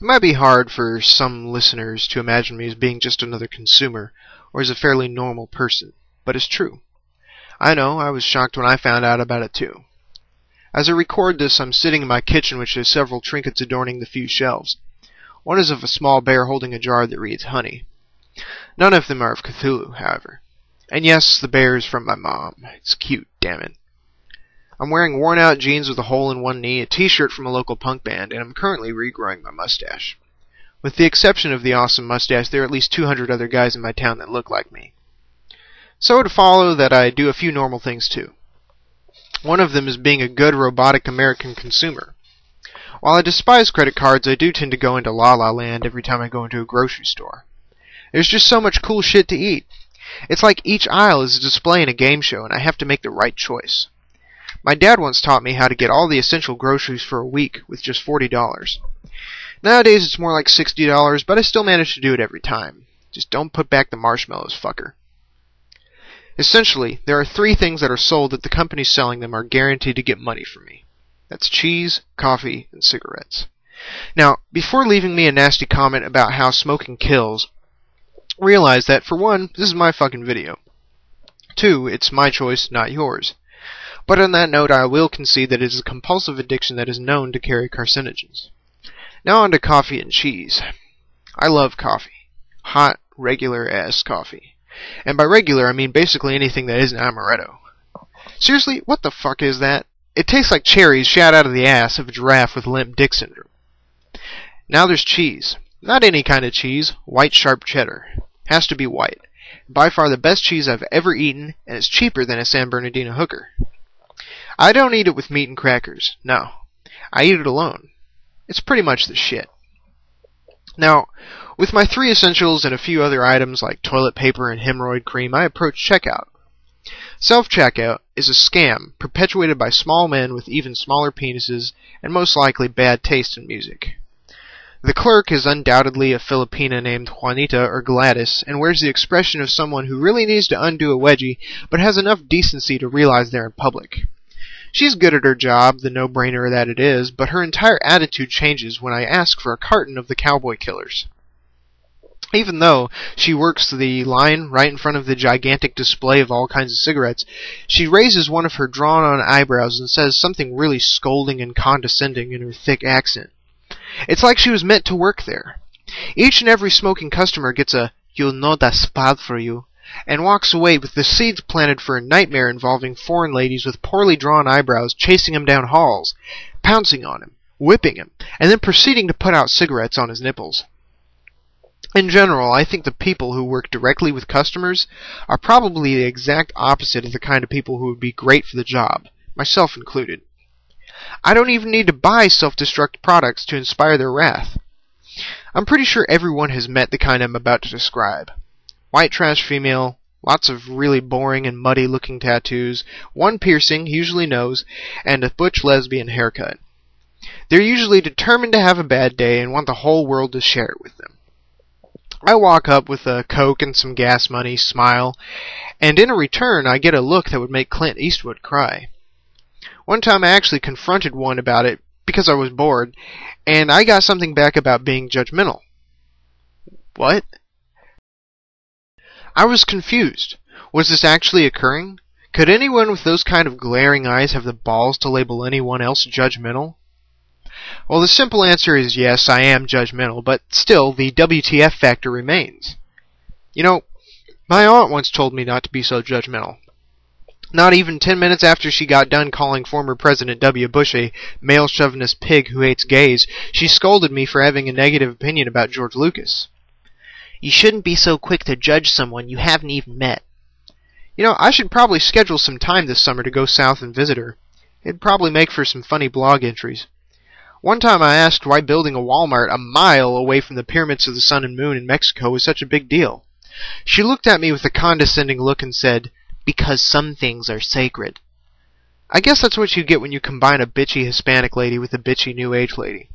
It might be hard for some listeners to imagine me as being just another consumer, or as a fairly normal person, but it's true. I know, I was shocked when I found out about it too. As I record this, I'm sitting in my kitchen, which has several trinkets adorning the few shelves. One is of a small bear holding a jar that reads honey. None of them are of Cthulhu, however. And yes, the bear is from my mom. It's cute, damn it. I'm wearing worn-out jeans with a hole in one knee, a t-shirt from a local punk band, and I'm currently regrowing my mustache. With the exception of the awesome mustache, there are at least 200 other guys in my town that look like me. So to follow that I do a few normal things too. One of them is being a good robotic American consumer. While I despise credit cards, I do tend to go into La La Land every time I go into a grocery store. There's just so much cool shit to eat. It's like each aisle is a display in a game show, and I have to make the right choice. My dad once taught me how to get all the essential groceries for a week with just $40. Nowadays it's more like $60, but I still manage to do it every time. Just don't put back the marshmallows, fucker. Essentially, there are 3 things that are sold that the companies selling them are guaranteed to get money from me. That's cheese, coffee, and cigarettes. Now, before leaving me a nasty comment about how smoking kills, realize that, for one, this is my fucking video. 2, it's my choice, not yours. But on that note, I will concede that it is a compulsive addiction that is known to carry carcinogens. Now on to coffee and cheese. I love coffee. Hot, regular-ass coffee. And by regular, I mean basically anything that isn't amaretto. Seriously, what the fuck is that? It tastes like cherries shot out of the ass of a giraffe with limp dick syndrome. Now there's cheese. Not any kind of cheese. White sharp cheddar. Has to be white. By far the best cheese I've ever eaten, and it's cheaper than a San Bernardino hooker. I don't eat it with meat and crackers. No. I eat it alone. It's pretty much the shit. Now, with my 3 essentials and a few other items like toilet paper and hemorrhoid cream, I approach checkout. Self-checkout is a scam perpetuated by small men with even smaller penises and most likely bad taste in music. The clerk is undoubtedly a Filipina named Juanita or Gladys and wears the expression of someone who really needs to undo a wedgie but has enough decency to realize they're in public. She's good at her job, the no-brainer that it is, but her entire attitude changes when I ask for a carton of the Cowboy Killers. Even though she works the line right in front of the gigantic display of all kinds of cigarettes, she raises one of her drawn-on eyebrows and says something really scolding and condescending in her thick accent. It's like she was meant to work there. Each and every smoking customer gets a "you'll know that's bad for you," and walks away with the seeds planted for a nightmare involving foreign ladies with poorly drawn eyebrows chasing him down halls, pouncing on him, whipping him, and then proceeding to put out cigarettes on his nipples. In general, I think the people who work directly with customers are probably the exact opposite of the kind of people who would be great for the job, myself included. I don't even need to buy self-destruct products to inspire their wrath. I'm pretty sure everyone has met the kind I'm about to describe. White trash female, lots of really boring and muddy looking tattoos, one piercing, usually nose, and a butch lesbian haircut. They're usually determined to have a bad day and want the whole world to share it with them. I walk up with a Coke and some gas money, smile, and in a return I get a look that would make Clint Eastwood cry. One time I actually confronted one about it because I was bored, and I got something back about being judgmental. What? I was confused. Was this actually occurring? Could anyone with those kind of glaring eyes have the balls to label anyone else judgmental? Well, the simple answer is yes, I am judgmental, but still, the WTF factor remains. You know, my aunt once told me not to be so judgmental. Not even 10 minutes after she got done calling former President W. Bush a male chauvinist pig who hates gays, she scolded me for having a negative opinion about George Lucas. You shouldn't be so quick to judge someone you haven't even met. You know, I should probably schedule some time this summer to go south and visit her. It'd probably make for some funny blog entries. One time I asked why building a Walmart a mile away from the pyramids of the sun and moon in Mexico was such a big deal. She looked at me with a condescending look and said, "Because some things are sacred." I guess that's what you get when you combine a bitchy Hispanic lady with a bitchy New Age lady.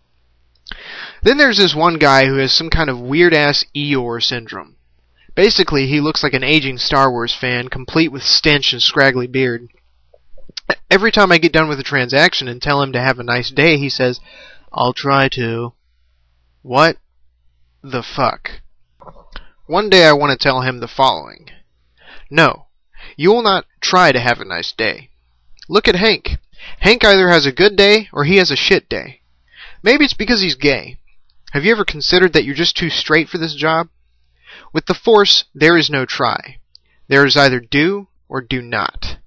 Then there's this one guy who has some kind of weird-ass Eeyore syndrome. Basically, he looks like an aging Star Wars fan, complete with stench and scraggly beard. Every time I get done with a transaction and tell him to have a nice day, he says, "I'll try to." What the fuck? One day I want to tell him the following. No, you will not try to have a nice day. Look at Hank. Hank either has a good day or he has a shit day. Maybe it's because he's gay. Have you ever considered that you're just too straight for this job? With the Force, there is no try. There is either do or do not.